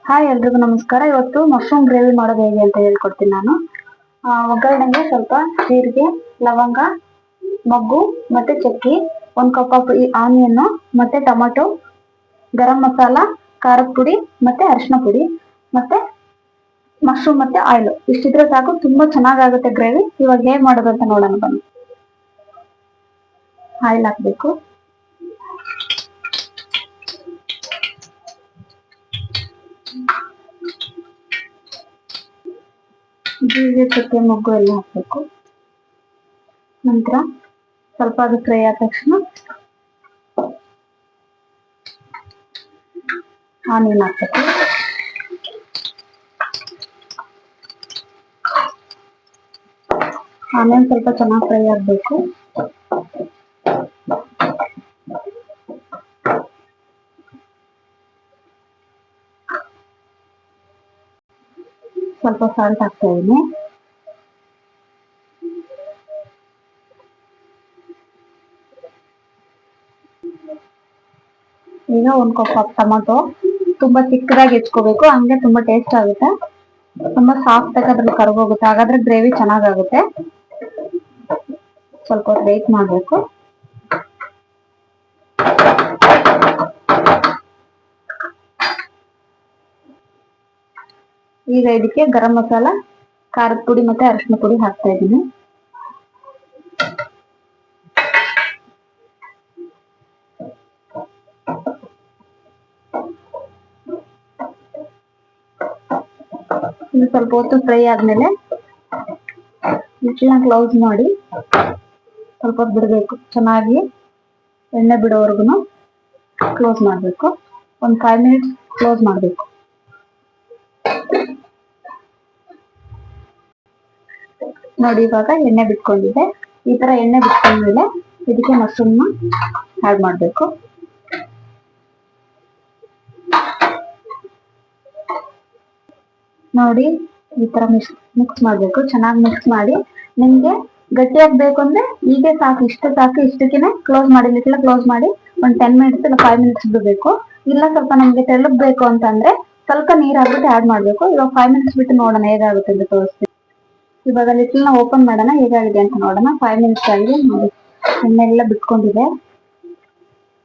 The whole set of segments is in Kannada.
ಹಾಯ್ ಎಲ್ರಿಗೂ ನಮಸ್ಕಾರ. ಇವತ್ತು ಮಶ್ರೂಮ್ ಗ್ರೇವಿ ಮಾಡೋದು ಹೇಗೆ ಅಂತ ಹೇಳ್ಕೊಡ್ತೀನಿ ನಾನು. ಒಗ್ಗರಣೆಗೆ ಸ್ವಲ್ಪ ಜೀರಿಗೆ, ಲವಂಗ, ಮೊಗ್ಗು ಮತ್ತೆ ಚಕ್ಕಿ, 1 ಕಪ್ ಆಫ್ ಆನಿಯನ್ ಮತ್ತೆ ಟೊಮೆಟೊ, ಗರಂ ಮಸಾಲ, ಖಾರದ ಪುಡಿ ಮತ್ತೆ ಅರಿಶಿನ ಪುಡಿ ಮತ್ತೆ ಮಶ್ರೂಮ್ ಮತ್ತೆ ಆಯಿಲ್ ಇಷ್ಟಿದ್ರೆ ಸಾಕು. ತುಂಬಾ ಚೆನ್ನಾಗಾಗುತ್ತೆ ಗ್ರೇವಿ. ಇವಾಗ ಹೇಗೆ ಮಾಡೋದು ಅಂತ ನೋಡೋಣ ಬನ್ನಿ. ಆಯಿಲ್ ಹಾಕ್ಬೇಕು. ಜೀರಿಗೆ, ಚಕ್ಕೆ, ಮೊಗ್ಗು ಎಲ್ಲ ಹಾಕ್ಬೇಕು. ನಂತರ ಸ್ವಲ್ಪ ಅದು ಫ್ರೈ ಆದ ತಕ್ಷಣ ಆನಿಯನ್ ಹಾಕ್ಬೇಕು. ಆನಿಯನ್ ಸ್ವಲ್ಪ ಚೆನ್ನಾಗಿ ಫ್ರೈ ಆಗಬೇಕು. ಸ್ವಲ್ಪ ಸಾಲ್ಟ್ ಹಾಕ್ತಾ ಇದ್ದೀನಿ. ಈಗ 1 ಕಪ್ ಆಫ್ ಟೊಮೆಟೊ ತುಂಬಾ ಚಿಕ್ಕದಾಗಿ ಹೆಚ್ಕೋಬೇಕು, ಹಂಗೆ ತುಂಬಾ ಟೇಸ್ಟ್ ಆಗುತ್ತೆ. ತುಂಬಾ ಸಾಫ್ಟ್ ಆಗಿ ಅದ್ರಲ್ಲಿ ಕರ್ಗೋಗುತ್ತೆ, ಹಾಗಾದ್ರೆ ಗ್ರೇವಿ ಚೆನ್ನಾಗಾಗುತ್ತೆ. ಸ್ವಲ್ಪ ಹೊತ್ತು ವೇಟ್ ಮಾಡಬೇಕು. ಈಗ ಇದಕ್ಕೆ ಗರಂ ಮಸಾಲ, ಖಾರದ ಪುಡಿ ಮತ್ತೆ ಅರಿಶಿನ ಪುಡಿ ಹಾಕ್ತಾ ಇದ್ದೀನಿ. ಇನ್ನು ಸ್ವಲ್ಪ ಹೊತ್ತು ಫ್ರೈ ಆದ್ಮೇಲೆ ಮುಚ್ಚಳನ ಕ್ಲೋಸ್ ಮಾಡಿ ಸ್ವಲ್ಪ ಹೊತ್ತು ಬಿಡಬೇಕು. ಚೆನ್ನಾಗಿ ಎಣ್ಣೆ ಬಿಡೋವರೆಗೂ ಕ್ಲೋಸ್ ಮಾಡಬೇಕು. ಒಂದು 5 ಮಿನಿಟ್ಸ್ ಕ್ಲೋಸ್ ಮಾಡಬೇಕು. ನೋಡಿ, ಇವಾಗ ಎಣ್ಣೆ ಬಿಟ್ಕೊಂಡಿದೆ. ಈ ತರ ಎಣ್ಣೆ ಬಿಟ್ಕೊಂಡ್ಮೇಲೆ ಇದಕ್ಕೆ ಮಶ್ರೂಮ್ನ ಆಡ್ ಮಾಡಬೇಕು. ನೋಡಿ, ಈ ತರ ಮಿಕ್ಸ್ ಮಾಡಬೇಕು. ಚೆನ್ನಾಗಿ ಮಿಕ್ಸ್ ಮಾಡಿ, ನಿಮ್ಗೆ ಗಟ್ಟಿಯಾಗಿ ಬೇಕು ಅಂದ್ರೆ ಈಗ ಸಾಕು, ಇಷ್ಟು ಸಾಕು. ಇಷ್ಟಕ್ಕೆ ಕ್ಲೋಸ್ ಮಾಡಿ, ಲಿಟ್ಲ ಕ್ಲೋಸ್ ಮಾಡಿ ಒಂದು 10 ಮಿನಿಟ್ಸ್ ಇಲ್ಲ 5 ಮಿನಿಟ್ಸ್ ಬಿಡಬೇಕು. ಇಲ್ಲ ಸ್ವಲ್ಪ ನಮ್ಗೆ ತೆಳ್ಳಗ್ ಬೇಕು ಅಂತಂದ್ರೆ ಸ್ವಲ್ಪ ನೀರ್ ಹಾಕ್ಬಿಟ್ಟು ಆಡ್ ಮಾಡ್ಬೇಕು. ಇವಾಗ 5 ಮಿನಿಟ್ಸ್ ಬಿಟ್ಟು ನೋಡೋಣ ಹೇಗಾಗುತ್ತೆ ಅಂತ ತೋರಿಸ್ತೀನಿ. ಇವಾಗ ಲಿಟ್ಲನ್ನ ಓಪನ್ ಮಾಡೋಣ, ಹೇಗಾಗಿದೆ ಅಂತ ನೋಡೋಣ. 5 ಮಿನಿಟ್ಸ್ ಆಗಿದೆ ನೋಡಿ, ಎಣ್ಣೆಲ್ಲ ಬಿಟ್ಕೊಂಡಿದೆ.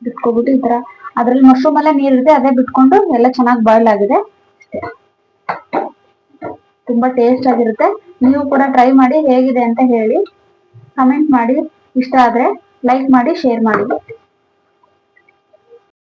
ಬಿಟ್ಕೊಬಿಟ್ಟು ಈ ತರ ಅದ್ರಲ್ಲಿ ಮಶ್ರೂಮ್ ಎಲ್ಲ ನೀರಿದೆ, ಅದೇ ಬಿಟ್ಕೊಂಡು ಎಲ್ಲ ಚೆನ್ನಾಗಿ ಬಾಯ್ಲ್ ಆಗಿದೆ. ತುಂಬಾ ಟೇಸ್ಟ್ ಆಗಿರುತ್ತೆ. ನೀವು ಕೂಡ ಟ್ರೈ ಮಾಡಿ, ಹೇಗಿದೆ ಅಂತ ಹೇಳಿ, ಕಮೆಂಟ್ ಮಾಡಿ. ಇಷ್ಟ ಆದ್ರೆ ಲೈಕ್ ಮಾಡಿ, ಶೇರ್ ಮಾಡಿ.